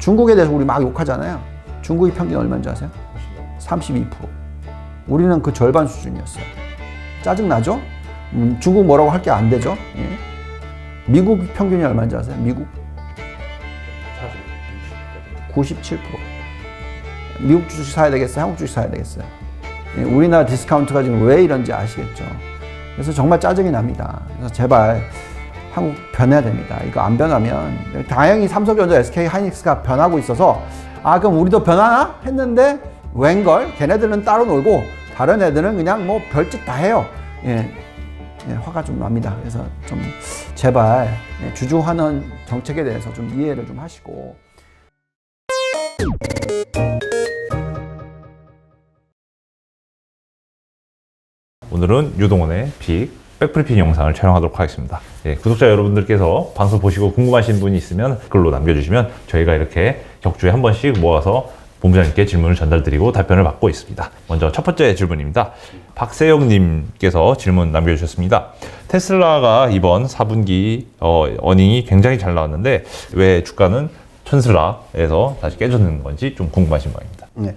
중국에 대해서 우리 막 욕하잖아요. 중국의 평균 얼마인지 아세요? 32%. 우리는 그 절반 수준이었어요. 짜증나죠? 중국 뭐라고 할 게 안 되죠? 예. 미국 평균이 얼마인지 아세요? 미국? 97%. 미국 주식 사야 되겠어요? 한국 주식 사야 되겠어요? 예. 우리나라 디스카운트가 지금 왜 이런지 아시겠죠? 그래서 정말 짜증이 납니다. 그래서 제발 한국 변해야 됩니다. 이거 안 변하면 다행히 삼성전자, SK 하이닉스가 변하고 있어서 아 그럼 우리도 변하나? 했는데 웬걸? 걔네들은 따로 놀고 다른 애들은 그냥 뭐 별짓 다 해요. 예, 예, 화가 좀 납니다. 그래서 좀 제발 주주환원 정책에 대해서 좀 이해를 좀 하시고. 오늘은 유동원의 픽 백브리핑 영상을 촬영하도록 하겠습니다. 예, 구독자 여러분들께서 방송 보시고 궁금하신 분이 있으면 댓글로 남겨주시면 저희가 이렇게 격주에 한 번씩 모아서 본부장님께 질문을 전달드리고 답변을 받고 있습니다. 먼저 첫 번째 질문입니다. 박세영님께서 질문 남겨주셨습니다. 테슬라가 이번 4분기 어닝이 굉장히 잘 나왔는데 왜 주가는 천슬라에서 다시 깨졌는 건지 좀 궁금하신 바입니다. 네.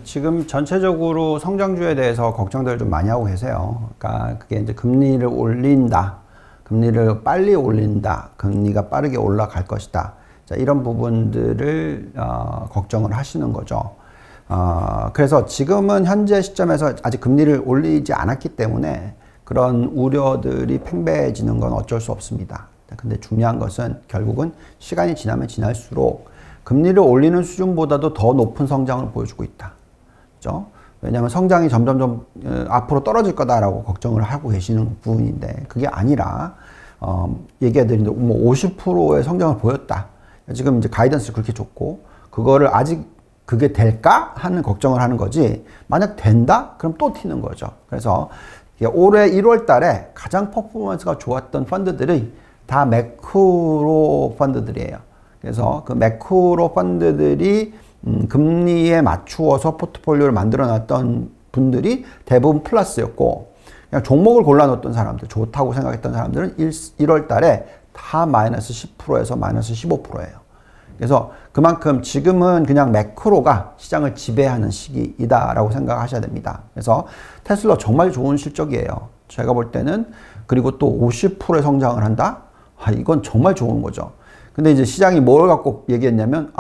지금 전체적으로 성장주에 대해서 걱정들을 좀 많이 하고 계세요. 그러니까 그게 이제 금리를 올린다, 금리를 빨리 올린다, 금리가 빠르게 올라갈 것이다. 자, 이런 부분들을 걱정을 하시는 거죠. 그래서 지금은 현재 시점에서 아직 금리를 올리지 않았기 때문에 그런 우려들이 팽배해지는 건 어쩔 수 없습니다. 근데 중요한 것은 결국은 시간이 지나면 지날수록 금리를 올리는 수준보다도 더 높은 성장을 보여주고 있다. 그렇죠? 왜냐하면 성장이 점점 앞으로 떨어질 거다라고 걱정을 하고 계시는 부분인데 그게 아니라 얘기해드린 뭐 50%의 성장을 보였다. 지금 이제 가이던스를 그렇게 줬고 그거를 아직 그게 될까 하는 걱정을 하는 거지. 만약 된다? 그럼 또 튀는 거죠. 그래서 올해 1월 달에 가장 퍼포먼스가 좋았던 펀드들이 다 매크로 펀드들이에요. 그래서 그 매크로 펀드들이 금리에 맞추어서 포트폴리오를 만들어 놨던 분들이 대부분 플러스였고 그냥 종목을 골라놓던 사람들, 좋다고 생각했던 사람들은 1월 달에 다 마이너스 10%에서 마이너스 15%예요. 그래서 그만큼 지금은 그냥 매크로가 시장을 지배하는 시기이다라고 생각하셔야 됩니다. 그래서 테슬라 정말 좋은 실적이에요. 제가 볼 때는 그리고 또 50%의 성장을 한다? 이건 정말 좋은 거죠. 근데 이제 시장이 뭘 갖고 얘기했냐면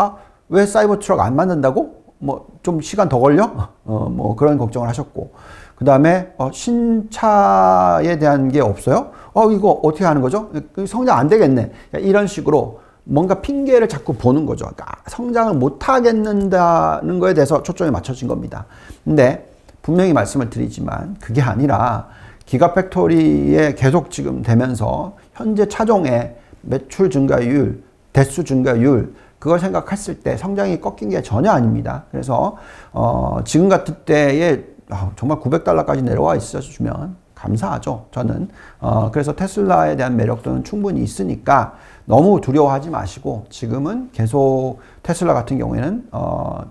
왜 사이버 트럭 안 만든다고? 뭐 좀 시간 더 걸려? 뭐 그런 걱정을 하셨고 그 다음에 신차에 대한 게 없어요? 이거 어떻게 하는 거죠? 성장 안 되겠네. 이런 식으로 뭔가 핑계를 자꾸 보는 거죠. 그러니까 성장을 못 하겠는다는 거에 대해서 초점이 맞춰진 겁니다. 근데 분명히 말씀을 드리지만 그게 아니라 기가팩토리에 계속 지금 되면서 현재 차종의 매출 증가율, 대수 증가율 그걸 생각했을 때 성장이 꺾인 게 전혀 아닙니다. 그래서 지금 같은 때에 정말 $900까지 내려와 있어주면 감사하죠. 저는 그래서 테슬라에 대한 매력도는 충분히 있으니까 너무 두려워하지 마시고 지금은 계속 테슬라 같은 경우에는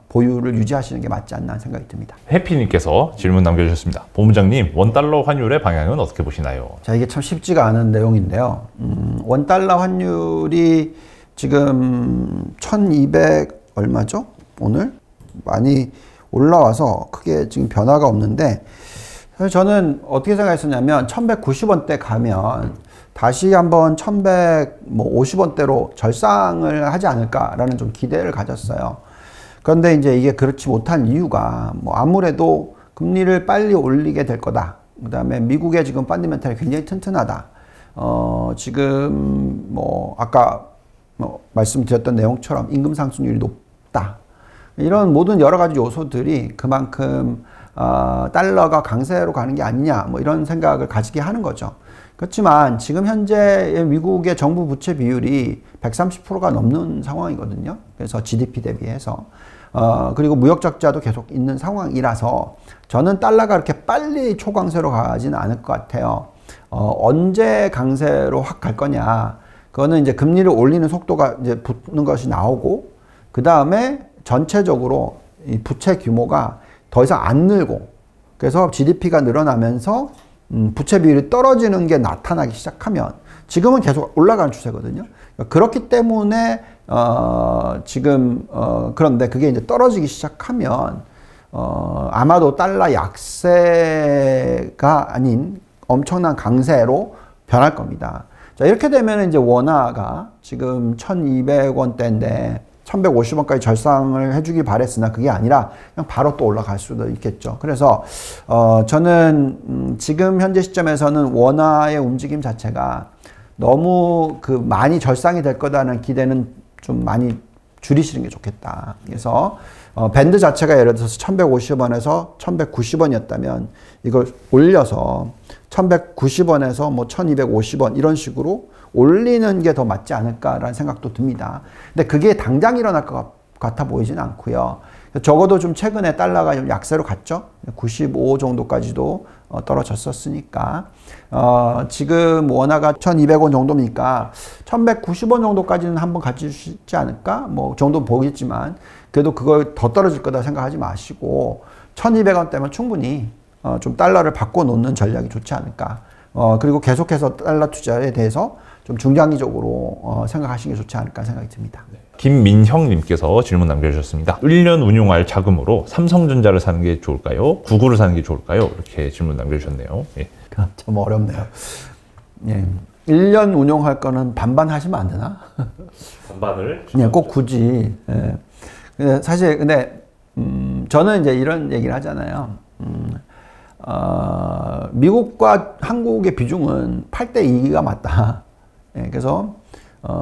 보유를 유지하시는 게 맞지 않나 생각이 듭니다. 해피님께서 질문 남겨주셨습니다. 본부장님, 원달러 환율의 방향은 어떻게 보시나요? 자, 이게 참 쉽지가 않은 내용인데요. 원달러 환율이 지금 1200 얼마죠? 오늘 많이 올라와서 크게 지금 변화가 없는데 사실 저는 어떻게 생각했었냐면 1190원대 가면 다시 한번 1150원대로 절상을 하지 않을까라는 좀 기대를 가졌어요. 그런데 이제 이게 그렇지 못한 이유가 뭐 아무래도 금리를 빨리 올리게 될 거다. 그 다음에 미국의 지금 펀더멘탈이 굉장히 튼튼하다. 지금 뭐 아까 말씀드렸던 내용처럼 임금 상승률이 높다. 이런 모든 여러 가지 요소들이 그만큼 달러가 강세로 가는 게 아니냐 뭐 이런 생각을 가지게 하는 거죠. 그렇지만 지금 현재 미국의 정부 부채 비율이 130%가 넘는 상황이거든요. 그래서 GDP 대비해서 그리고 무역 적자도 계속 있는 상황이라서 저는 달러가 그렇게 빨리 초강세로 가지는 않을 것 같아요. 언제 강세로 확 갈 거냐? 그거는 이제 금리를 올리는 속도가 이제 붙는 것이 나오고 그 다음에 전체적으로 이 부채 규모가 더 이상 안 늘고 그래서 GDP가 늘어나면서 부채 비율이 떨어지는 게 나타나기 시작하면 지금은 계속 올라가는 추세거든요. 그렇기 때문에 지금 그런데 그게 이제 떨어지기 시작하면 아마도 달러 약세가 아닌 엄청난 강세로 변할 겁니다. 자, 이렇게 되면 이제 원화가 지금 1,200원대인데 1,150원까지 절상을 해주길 바랬으나 그게 아니라 그냥 바로 또 올라갈 수도 있겠죠. 그래서 저는 지금 현재 시점에서는 원화의 움직임 자체가 너무 많이 절상이 될 거다는 기대는 좀 많이 줄이시는 게 좋겠다. 그래서 밴드 자체가 예를 들어서 1,150원에서 1,190원이었다면 이걸 올려서 1,190원에서 뭐 1,250원 이런 식으로 올리는 게 더 맞지 않을까라는 생각도 듭니다. 근데 그게 당장 일어날 것 같아 보이지는 않고요. 적어도 좀 최근에 달러가 좀 약세로 갔죠. 95 정도까지도 떨어졌었으니까 지금 원화가 1,200원 정도니까 1,190원 정도까지는 한번 가지시지 않을까? 뭐 정도 보겠지만 그래도 그걸 더 떨어질 거다 생각하지 마시고 1,200원대면 충분히 좀 달러를 바꿔 놓는 전략이 좋지 않을까. 그리고 계속해서 달러 투자에 대해서 좀 중장기적으로 생각하시는 게 좋지 않을까 생각이 듭니다. 김민형님께서 질문 남겨주셨습니다. 1년 운용할 자금으로 삼성전자를 사는 게 좋을까요? 구글을 사는 게 좋을까요? 이렇게 질문 남겨주셨네요. 예. 좀 어렵네요. 예. 1년 운용할 거는 반반 하시면 안 되나? 반반을? 그냥 꼭 굳이. 예. 근데 사실, 저는 이제 이런 얘기를 하잖아요. 미국과 한국의 비중은 8대2가 맞다. 예. 그래서,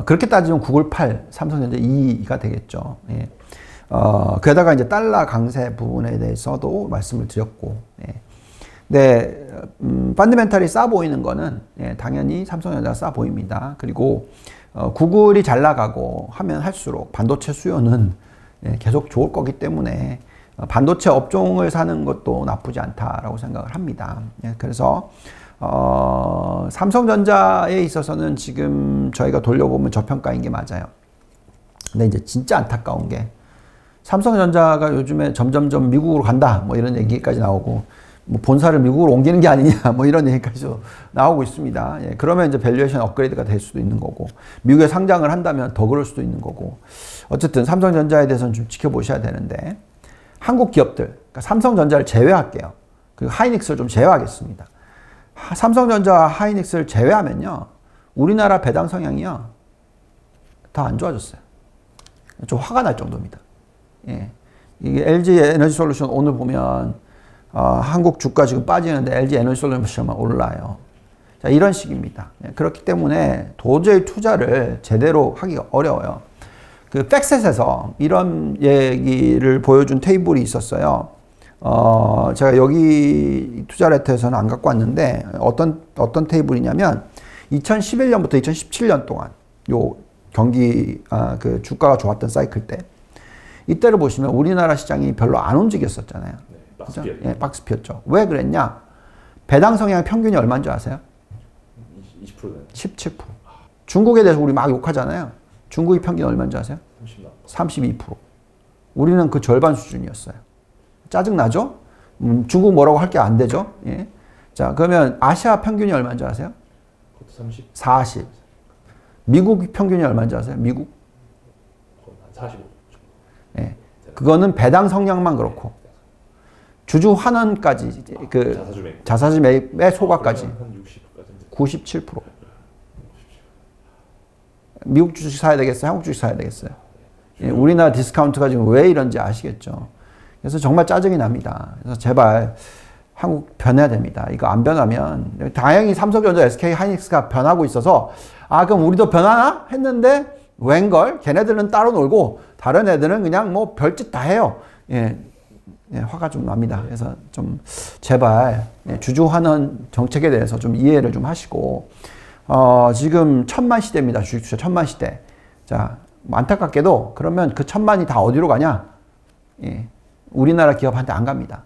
그렇게 따지면 구글 8, 삼성전자 2가 되겠죠. 예. 게다가 이제 달러 강세 부분에 대해서도 말씀을 드렸고, 예. 네, 펀더멘탈이 싸 보이는 거는 당연히 삼성전자가 싸 보입니다. 그리고 구글이 잘 나가고 하면 할수록 반도체 수요는 계속 좋을 거기 때문에 반도체 업종을 사는 것도 나쁘지 않다라고 생각을 합니다. 그래서 삼성전자에 있어서는 지금 저희가 돌려보면 저평가인 게 맞아요. 근데 이제 진짜 안타까운 게 삼성전자가 요즘에 점점점 미국으로 간다 뭐 이런 얘기까지 나오고 뭐 본사를 미국으로 옮기는 게 아니냐 뭐 이런 얘기까지도 나오고 있습니다. 예, 그러면 이제 밸류에이션 업그레이드가 될 수도 있는 거고 미국에 상장을 한다면 더 그럴 수도 있는 거고 어쨌든 삼성전자에 대해서는 좀 지켜보셔야 되는데 한국 기업들 그러니까 삼성전자를 제외할게요. 그리고 하이닉스를 좀 제외하겠습니다. 삼성전자와 하이닉스를 제외하면요 우리나라 배당 성향이요 더 안 좋아졌어요. 좀 화가 날 정도입니다. 예, 이게 LG 에너지솔루션 오늘 보면 한국 주가 지금 빠지는데 LG 에너지솔루션만 올라요. 자, 이런 식입니다. 그렇기 때문에 도저히 투자를 제대로 하기가 어려워요. 그 팩셋에서 이런 얘기를 보여준 테이블이 있었어요. 제가 여기 투자레터에서는 안 갖고 왔는데 어떤 테이블이냐면 2011년부터 2017년 동안 요 경기 그 주가가 좋았던 사이클 때 이때를 보시면 우리나라 시장이 별로 안 움직였었잖아요. 그죠? 예, 박스 피었죠. 왜 그랬냐? 배당 성향 평균이 얼마인 줄 아세요? 20%네. 17%. 중국에 대해서 우리 막 욕하잖아요. 중국의 평균 얼마인 줄 아세요? 32%. 우리는 그 절반 수준이었어요. 짜증나죠? 중국 뭐라고 할 게 안 되죠? 예. 자, 그러면 아시아 평균이 얼마인 줄 아세요? 40. 미국 평균이 얼마인 줄 아세요? 미국? 45. 예. 그거는 배당 성향만 그렇고. 주주 환원까지 그 자사주 매입의 소각까지 97%. 미국 주식 사야 되겠어요? 한국 주식 사야 되겠어요? 예, 우리나라 디스카운트가 지금 왜 이런지 아시겠죠? 그래서 정말 짜증이 납니다. 그래서 제발 한국 변해야 됩니다. 이거 안 변하면 다행히 삼성전자, SK 하이닉스가 변하고 있어서 그럼 우리도 변하나 했는데 웬걸? 걔네들은 따로 놀고 다른 애들은 그냥 뭐 별짓 다 해요. 예. 예, 화가 좀 납니다. 그래서 좀 제발 주주 환원 정책에 대해서 좀 이해를 좀 하시고 지금 1,000만 시대입니다. 주식투자 1,000만 시대. 자, 안타깝게도 그러면 그 1,000만이 다 어디로 가냐? 예, 우리나라 기업한테 안 갑니다.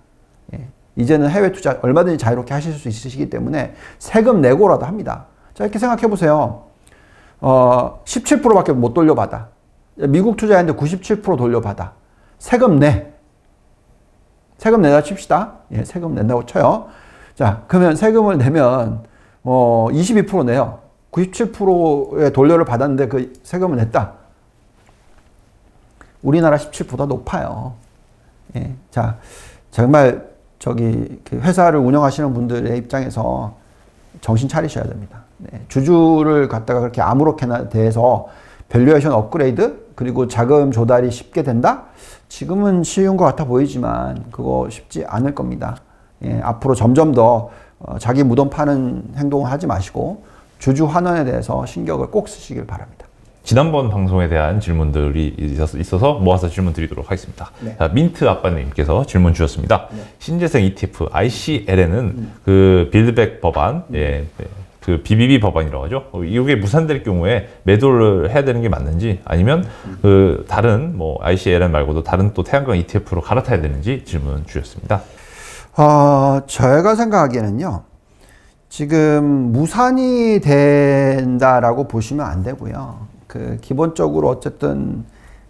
예, 이제는 해외 투자 얼마든지 자유롭게 하실 수 있으시기 때문에 세금 내고라도 합니다. 자, 이렇게 생각해 보세요. 17%밖에 못 돌려받아. 미국 투자했는데 97% 돌려받아. 세금 내. 세금 내다 칩시다. 예, 세금 낸다고 쳐요. 자, 그러면 세금을 내면 22% 내요. 97%의 돌려를 받았는데 그 세금을 냈다. 우리나라 17보다 높아요. 예. 자, 정말 그 회사를 운영하시는 분들의 입장에서 정신 차리셔야 됩니다. 네. 주주를 갖다가 그렇게 아무렇게나 대해서 밸류에이션 업그레이드 그리고 자금 조달이 쉽게 된다? 지금은 쉬운 것 같아 보이지만 그거 쉽지 않을 겁니다. 예. 앞으로 점점 더 자기 무덤 파는 행동을 하지 마시고 주주 환원에 대해서 신경을 꼭 쓰시길 바랍니다. 지난번 방송에 대한 질문들이 있어서 모아서 질문 드리도록 하겠습니다. 네. 자, 민트 아빠님께서 질문 주셨습니다. 네. 신재생 ETF ICLN은 그 빌드백 법안, 예, 그 BBB 법안이라고 하죠. 이게 무산될 경우에 매도를 해야 되는 게 맞는지 아니면 그 다른 뭐 ICLN 말고도 다른 또 태양광 ETF로 갈아타야 되는지 질문 주셨습니다. 제가 생각하기에는요. 지금 무산이 된다라고 보시면 안 되고요. 기본적으로 어쨌든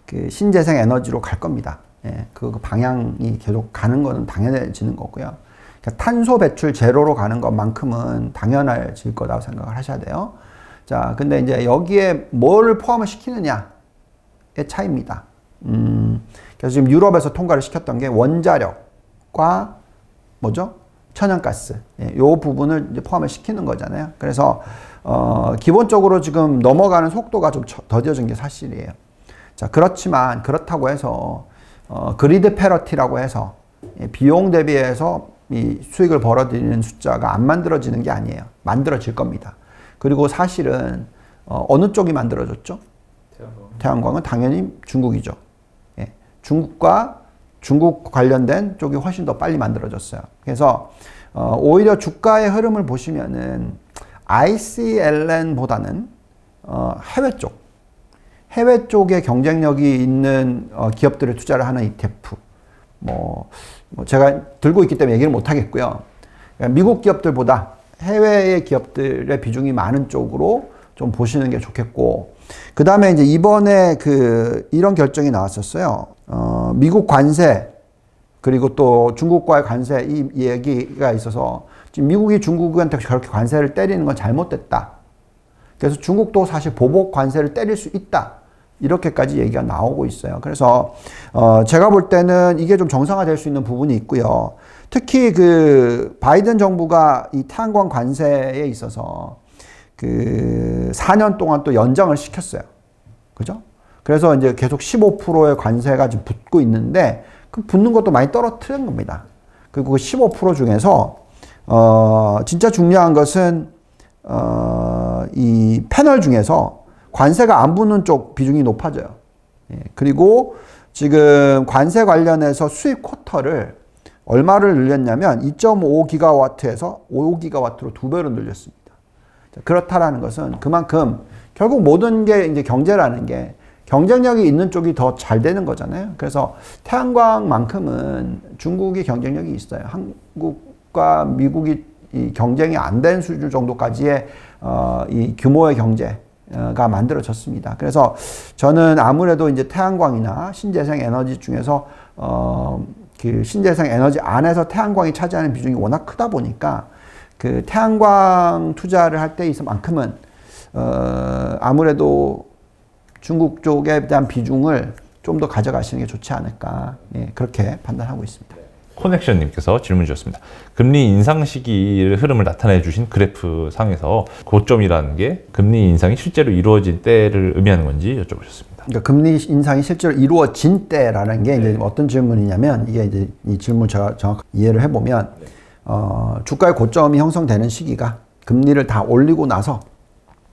그 신재생 에너지로 갈 겁니다. 예, 그 방향이 계속 가는 거는 당연해지는 거고요. 그러니까 탄소 배출 제로로 가는 것만큼은 당연해질 거라고 생각을 하셔야 돼요. 자, 근데 이제 여기에 뭐를 포함을 시키느냐의 차이입니다. 그래서 지금 유럽에서 통과를 시켰던 게 원자력과 뭐죠? 천연가스. 예, 요 부분을 이제 포함을 시키는 거잖아요. 그래서 기본적으로 지금 넘어가는 속도가 좀 더뎌진 게 사실이에요. 자, 그렇지만 그렇다고 해서 그리드 패러티라고 해서 비용 대비해서 이 수익을 벌어들이는 숫자가 안 만들어지는 게 아니에요. 만들어질 겁니다. 그리고 사실은 어느 쪽이 만들어졌죠? 태양광은 당연히 중국이죠. 예, 중국 관련된 쪽이 훨씬 더 빨리 만들어졌어요. 그래서 오히려 주가의 흐름을 보시면은 ICLN보다는 해외 쪽에 경쟁력이 있는 기업들에 투자를 하는 ETF, 뭐 제가 들고 있기 때문에 얘기를 못 하겠고요. 미국 기업들보다 해외의 기업들의 비중이 많은 쪽으로 좀 보시는 게 좋겠고, 그 다음에 이제 이번에 이런 결정이 나왔었어요. 미국 관세, 그리고 또 중국과의 관세 이 얘기가 있어서 지금 미국이 중국한테 그렇게 관세를 때리는 건 잘못됐다. 그래서 중국도 사실 보복 관세를 때릴 수 있다. 이렇게까지 얘기가 나오고 있어요. 그래서 제가 볼 때는 이게 좀 정상화될 수 있는 부분이 있고요. 특히 바이든 정부가 이 태양광 관세에 있어서 4년 동안 또 연장을 시켰어요. 그죠? 그래서 이제 계속 15%의 관세가 지금 붙고 있는데 그 붙는 것도 많이 떨어뜨린 겁니다. 그리고 그 15% 중에서 진짜 중요한 것은 이 패널 중에서 관세가 안 붙는 쪽 비중이 높아져요. 예, 그리고 지금 관세 관련해서 수입 쿼터를 얼마를 늘렸냐면 2.5기가와트에서 5기가와트로 2배로 늘렸습니다. 자, 그렇다라는 것은 그만큼 결국 모든 게 이제 경제라는 게 경쟁력이 있는 쪽이 더 잘 되는 거잖아요. 그래서 태양광만큼은 중국이 경쟁력이 있어요. 한국과 미국이 이 경쟁이 안 된 수준 정도까지의 이 규모의 경제가 만들어졌습니다. 그래서 저는 아무래도 이제 태양광이나 신재생 에너지 중에서 신재생 에너지 안에서 태양광이 차지하는 비중이 워낙 크다 보니까 태양광 투자를 할 때 있어만큼은 아무래도 중국 쪽에 대한 비중을 좀 더 가져가시는 게 좋지 않을까, 예, 그렇게 판단하고 있습니다. 코넥션님께서 질문 주셨습니다. 금리 인상 시기의 흐름을 나타내 주신 그래프 상에서 고점이라는 게 금리 인상이 실제로 이루어진 때를 의미하는 건지 여쭤보셨습니다. 그러니까 금리 인상이 실제로 이루어진 때라는 게 이제 어떤 질문이냐면, 이게 이제 이 질문 제가 정확히 이해를 해보면, 주가의 고점이 형성되는 시기가 금리를 다 올리고 나서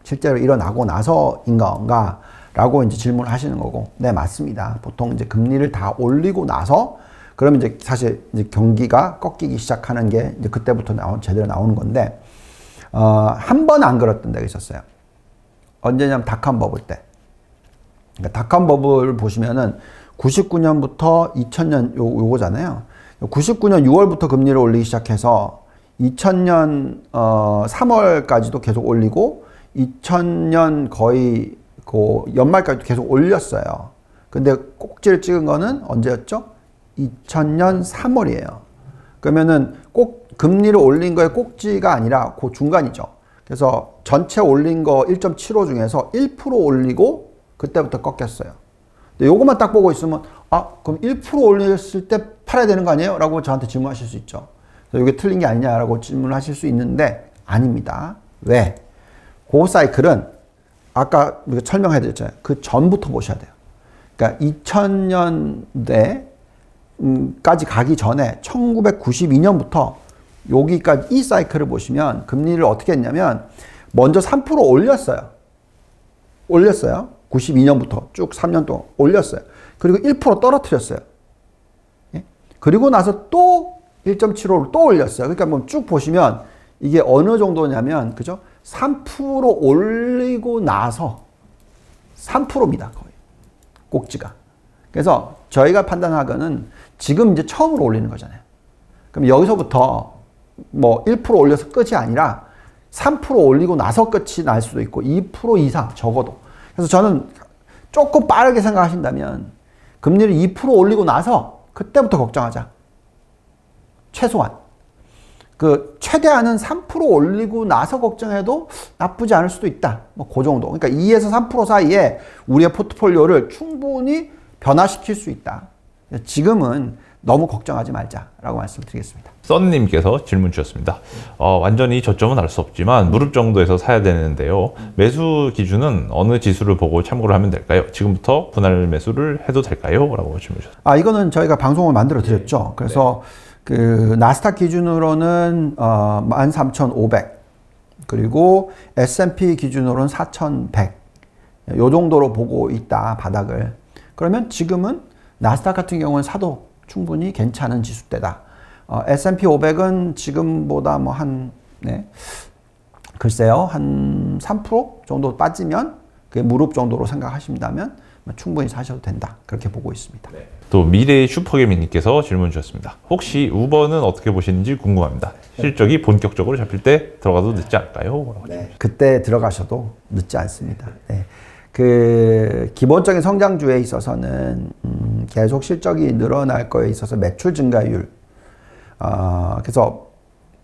실제로 일어나고 나서인 건가? 라고 이제 질문을 하시는 거고, 네, 맞습니다. 보통 이제 금리를 다 올리고 나서, 그러면 이제 사실 이제 경기가 꺾이기 시작하는 게 이제 그때부터 제대로 나오는 건데, 한 번 안 그랬던 데가 있었어요. 언제냐면 닷컴 버블 때. 그러니까 닷컴 버블 보시면은 99년부터 2000년 요거잖아요. 99년 6월부터 금리를 올리기 시작해서 2000년 3월까지도 계속 올리고 2000년 거의 연말까지도 계속 올렸어요. 근데 꼭지를 찍은 거는 언제였죠? 2000년 3월이에요. 그러면은 꼭 금리를 올린 거의 꼭지가 아니라 그 중간이죠. 그래서 전체 올린 거 1.75 중에서 1% 올리고 그때부터 꺾였어요. 근데 요것만 딱 보고 있으면 그럼 1% 올렸을 때 팔아야 되는 거 아니에요? 라고 저한테 질문하실 수 있죠. 이게 틀린 게 아니냐라고 질문하실 수 있는데 아닙니다. 왜? 그 사이클은 아까 우리가 설명해드렸잖아요. 그 전부터 보셔야 돼요. 그러니까 2000년대까지 가기 전에 1992년부터 여기까지 이 사이클을 보시면 금리를 어떻게 했냐면 먼저 3% 올렸어요. 92년부터 쭉 3년 동안 올렸어요. 그리고 1% 떨어뜨렸어요. 예? 그리고 나서 또 1.75를 또 올렸어요. 그러니까 뭐 쭉 보시면 이게 어느 정도냐면 그죠? 3% 올리고 나서 3%입니다. 거의. 꼭지가. 그래서 저희가 판단하기는 지금 이제 처음으로 올리는 거잖아요. 그럼 여기서부터 뭐 1% 올려서 끝이 아니라 3% 올리고 나서 끝이 날 수도 있고 2% 이상 적어도. 그래서 저는 조금 빠르게 생각하신다면 금리를 2% 올리고 나서 그때부터 걱정하자. 최소한. 그 최대한은 3% 올리고 나서 걱정해도 나쁘지 않을 수도 있다. 뭐 그 정도. 그러니까 2에서 3% 사이에 우리의 포트폴리오를 충분히 변화시킬 수 있다. 지금은 너무 걱정하지 말자라고 말씀드리겠습니다. 썬님께서 질문 주셨습니다. 완전히 저점은 알 수 없지만 무릎 정도에서 사야 되는데요. 매수 기준은 어느 지수를 보고 참고를 하면 될까요? 지금부터 분할 매수를 해도 될까요? 라고 질문 주셨습니다. 이거는 저희가 방송을 만들어 드렸죠. 그래서 그 나스닥 기준으로는 13,500 그리고 S&P 기준으로는 4,100 요 정도로 보고 있다 바닥을. 그러면 지금은 나스닥 같은 경우는 사도 충분히 괜찮은 지수대다. S&P 500은 지금보다 뭐 글쎄요, 한 3% 정도 빠지면 그게 무릎 정도로 생각하신다면 충분히 사셔도 된다. 그렇게 보고 있습니다. 네. 또 미래의 슈퍼개미님께서 질문 주셨습니다. 혹시 우버는 어떻게 보시는지 궁금합니다. 실적이 본격적으로 잡힐 때 들어가도 늦지 않을까요? 네. 그때 들어가셔도 늦지 않습니다. 네. 그 기본적인 성장주에 있어서는 계속 실적이 늘어날 거에 있어서 매출 증가율 그래서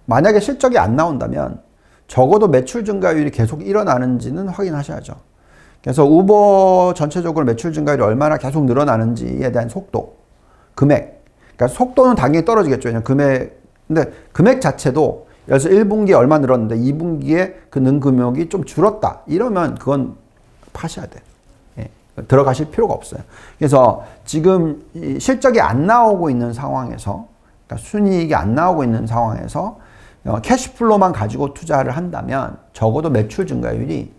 만약에 실적이 안 나온다면 적어도 매출 증가율이 계속 일어나는지는 확인하셔야죠. 그래서 우버 전체적으로 매출 증가율이 얼마나 계속 늘어나는지에 대한 속도, 금액. 그러니까 속도는 당연히 떨어지겠죠. 왜냐면 근데 금액 자체도 그래서 1분기에 얼마 늘었는데 2분기에 그 는 금액이 좀 줄었다. 이러면 그건 파셔야 돼요. 예, 들어가실 필요가 없어요. 그래서 지금 실적이 안 나오고 있는 상황에서, 그러니까 순이익이 안 나오고 있는 상황에서 캐시플로만 가지고 투자를 한다면 적어도 매출 증가율이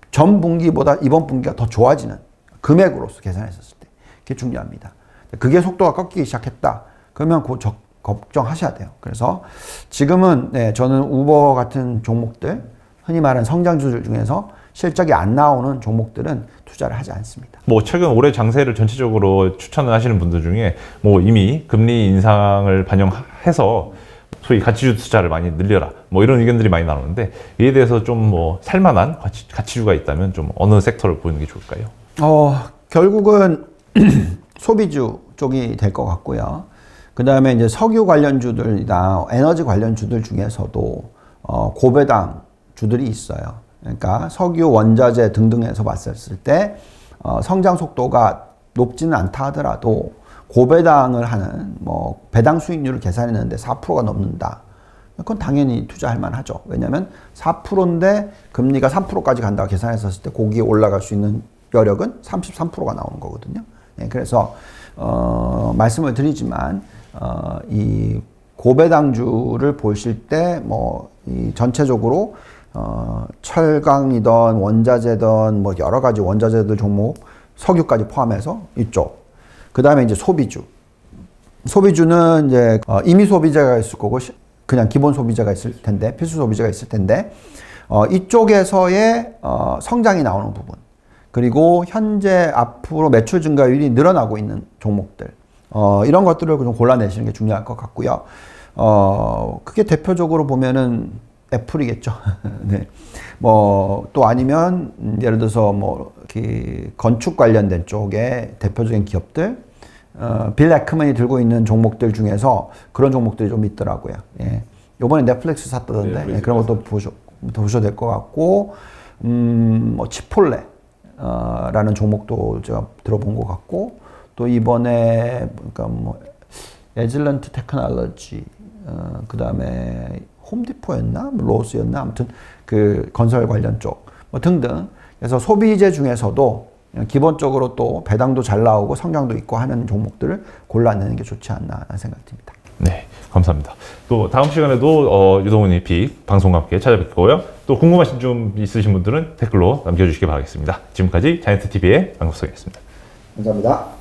전 분기보다 이번 분기가 더 좋아지는 금액으로서 계산했었을 때 그게 중요합니다. 그게 속도가 꺾이기 시작했다. 그러면 걱정하셔야 돼요. 그래서 지금은 저는 우버 같은 종목들, 흔히 말하는 성장주들 중에서 실적이 안 나오는 종목들은 투자를 하지 않습니다. 뭐 최근 올해 장세를 전체적으로 추천을 하시는 분들 중에 뭐 이미 금리 인상을 반영해서 소위 가치주 투자를 많이 늘려라 뭐 이런 의견들이 많이 나오는데 이에 대해서 좀 뭐 살만한 가치주가 있다면 좀 어느 섹터를 보는 게 좋을까요? 결국은 소비주 쪽이 될 것 같고요. 그 다음에 이제 석유 관련주들이나 에너지 관련주들 중에서도 고배당 주들이 있어요. 그러니까 석유, 원자재 등등에서 봤을 때 성장 속도가 높지는 않다 하더라도 고배당을 하는 뭐 배당 수익률을 계산했는데 4%가 넘는다. 그건 당연히 투자할 만하죠. 왜냐하면 4%인데 금리가 3%까지 간다고 계산했었을 때 거기에 올라갈 수 있는 여력은 33%가 나오는 거거든요. 그래서 말씀을 드리지만 이 고배당주를 보실 때 뭐 이 전체적으로 철강이든 원자재든 뭐 여러 가지 원자재들 종목, 석유까지 포함해서 이쪽. 그 다음에 이제 소비주. 소비주는 이제 임의 소비자가 있을 거고 그냥 기본 소비자가 있을 텐데, 필수 소비자가 있을 텐데 이쪽에서의 성장이 나오는 부분. 그리고 현재 앞으로 매출 증가율이 늘어나고 있는 종목들. 이런 것들을 좀 골라내시는 게 중요할 것 같고요. 그게 대표적으로 보면은 애플이겠죠. 네. 뭐, 또 아니면, 예를 들어서 뭐, 건축 관련된 쪽에 대표적인 기업들, 빌 에크먼이 들고 있는 종목들 중에서 그런 종목들이 좀 있더라고요. 예. 요번에 넷플릭스 샀다던데, 그런 것도 보셔도 될 것 같고, 뭐, 치폴레. 라는 종목도 제가 들어본 것 같고, 또 이번에 그러니까 뭐 에즐런트 테크놀로지, 그다음에 홈디포였나 로스였나 아무튼 그 건설 관련 쪽 뭐 등등. 그래서 소비재 중에서도 기본적으로 또 배당도 잘 나오고 성장도 있고 하는 종목들을 골라내는 게 좋지 않나 생각이 듭니다. 네, 감사합니다. 또 다음 시간에도 유동훈의 픽 방송과 함께 찾아뵙고요. 또 궁금하신 점 있으신 분들은 댓글로 남겨주시기 바라겠습니다. 지금까지 자이언트TV의 방송이었습니다. 감사합니다.